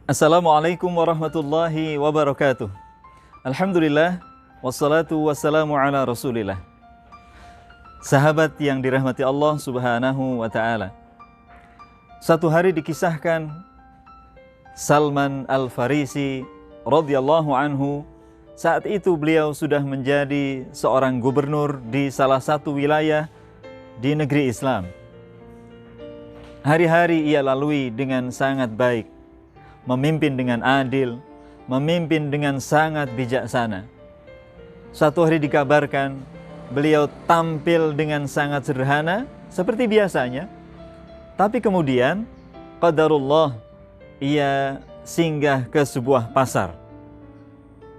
Assalamualaikum warahmatullahi wabarakatuh. Alhamdulillah, wassalatu wassalamu ala rasulillah. Sahabat yang dirahmati Allah subhanahu wa ta'ala, satu hari dikisahkan Salman Al-Farisi radhiyallahu anhu. Saat itu beliau sudah menjadi seorang gubernur di salah satu wilayah di negeri Islam. Hari-hari ia lalui dengan sangat baik, memimpin dengan adil, memimpin dengan sangat bijaksana. Suatu hari dikabarkan beliau tampil dengan sangat sederhana seperti biasanya, tapi kemudian qadarullah ia singgah ke sebuah pasar.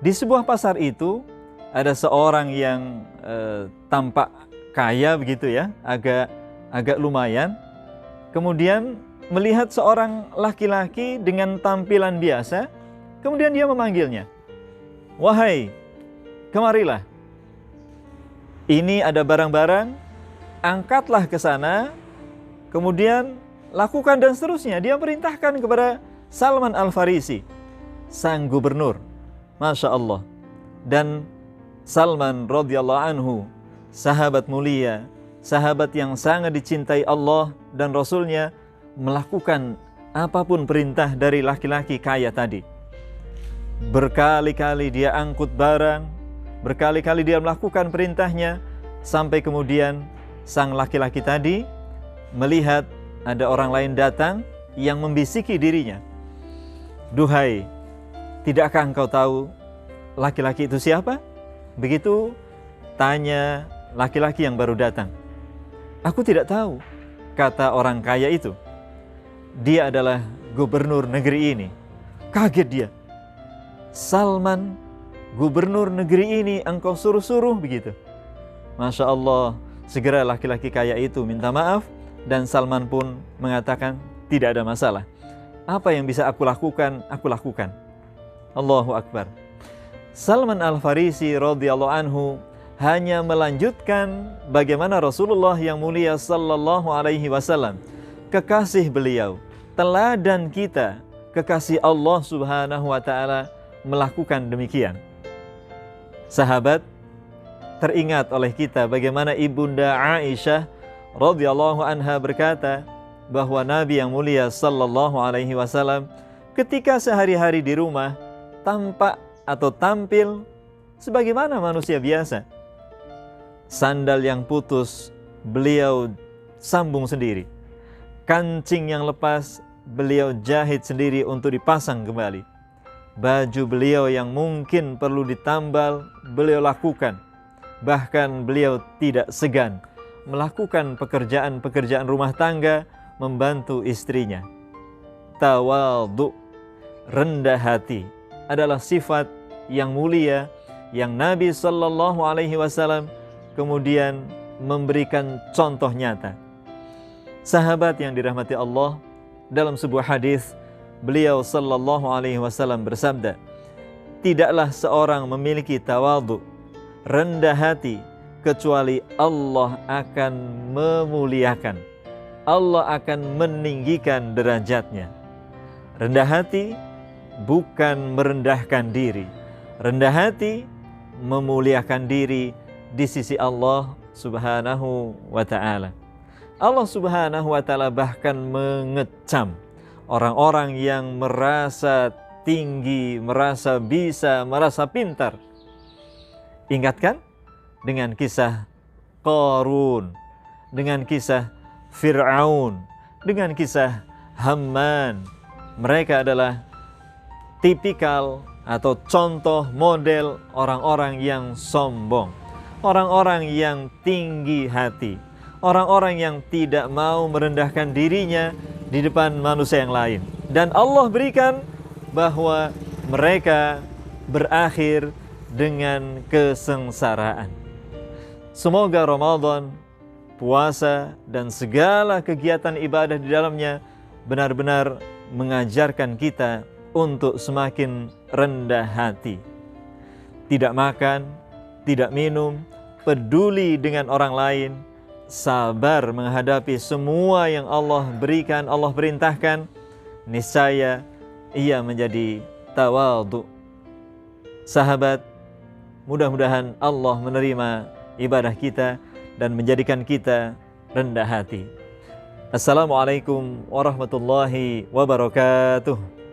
Di sebuah pasar itu ada seorang yang tampak kaya begitu ya, agak lumayan. Kemudian melihat seorang laki-laki dengan tampilan biasa, kemudian dia memanggilnya, "Wahai, kemarilah. Ini ada barang-barang, angkatlah ke sana, kemudian lakukan," dan seterusnya. Dia perintahkan kepada Salman Al-Farisi, sang gubernur. Masya Allah. Dan Salman radhiyallahu anhu, sahabat mulia, sahabat yang sangat dicintai Allah dan Rasulnya, melakukan apapun perintah dari laki-laki kaya tadi. Berkali-kali dia angkut barang, berkali-kali dia melakukan perintahnya, sampai kemudian sang laki-laki tadi melihat ada orang lain datang yang membisiki dirinya. "Duhai, tidakkah engkau tahu laki-laki itu siapa?" Begitu tanya laki-laki yang baru datang. "Aku tidak tahu," kata orang kaya itu. "Dia adalah gubernur negeri ini." Kaget dia. "Salman, gubernur negeri ini engkau suruh-suruh begitu?" Masya Allah, segera laki-laki kaya itu minta maaf, dan Salman pun mengatakan, "Tidak ada masalah. Apa yang bisa aku lakukan, aku lakukan." Allahu Akbar. Salman Al-Farisi radhiyallahu anhu hanya melanjutkan bagaimana Rasulullah yang mulia sallallahu alaihi wasallam, kekasih beliau, teladan kita, kekasih Allah subhanahu wa ta'ala, melakukan demikian. Sahabat, teringat oleh kita bagaimana Ibunda Aisyah radhiyallahu anha berkata bahwa Nabi yang mulia sallallahu alaihi wasallam ketika sehari-hari di rumah tampak atau tampil sebagaimana manusia biasa. Sandal yang putus beliau sambung sendiri, kancing yang lepas beliau jahit sendiri untuk dipasang kembali. Baju beliau yang mungkin perlu ditambal beliau lakukan. Bahkan beliau tidak segan melakukan pekerjaan-pekerjaan rumah tangga, membantu istrinya. Tawadhu, rendah hati, adalah sifat yang mulia yang Nabi sallallahu alaihi wasallam kemudian memberikan contoh nyata. Sahabat yang dirahmati Allah, dalam sebuah hadis beliau sallallahu alaihi wasallam bersabda, "Tidaklah seorang memiliki tawadhu, rendah hati, kecuali Allah akan memuliakan, Allah akan meninggikan derajatnya." Rendah hati bukan merendahkan diri. Rendah hati memuliakan diri di sisi Allah subhanahu wa ta'ala. Allah subhanahu wa ta'ala bahkan mengecam orang-orang yang merasa tinggi, merasa bisa, merasa pintar. Ingatkan dengan kisah Qarun, dengan kisah Fir'aun, dengan kisah Haman. Mereka adalah tipikal atau contoh model orang-orang yang sombong, orang-orang yang tinggi hati, orang-orang yang tidak mau merendahkan dirinya di depan manusia yang lain. Dan Allah berikan bahwa mereka berakhir dengan kesengsaraan. Semoga Ramadan, puasa, dan segala kegiatan ibadah di dalamnya benar-benar mengajarkan kita untuk semakin rendah hati. Tidak makan, tidak minum, peduli dengan orang lain, sabar menghadapi semua yang Allah berikan, Allah perintahkan, niscaya ia menjadi tawadhu. Sahabat, mudah-mudahan Allah menerima ibadah kita dan menjadikan kita rendah hati. Assalamualaikum warahmatullahi wabarakatuh.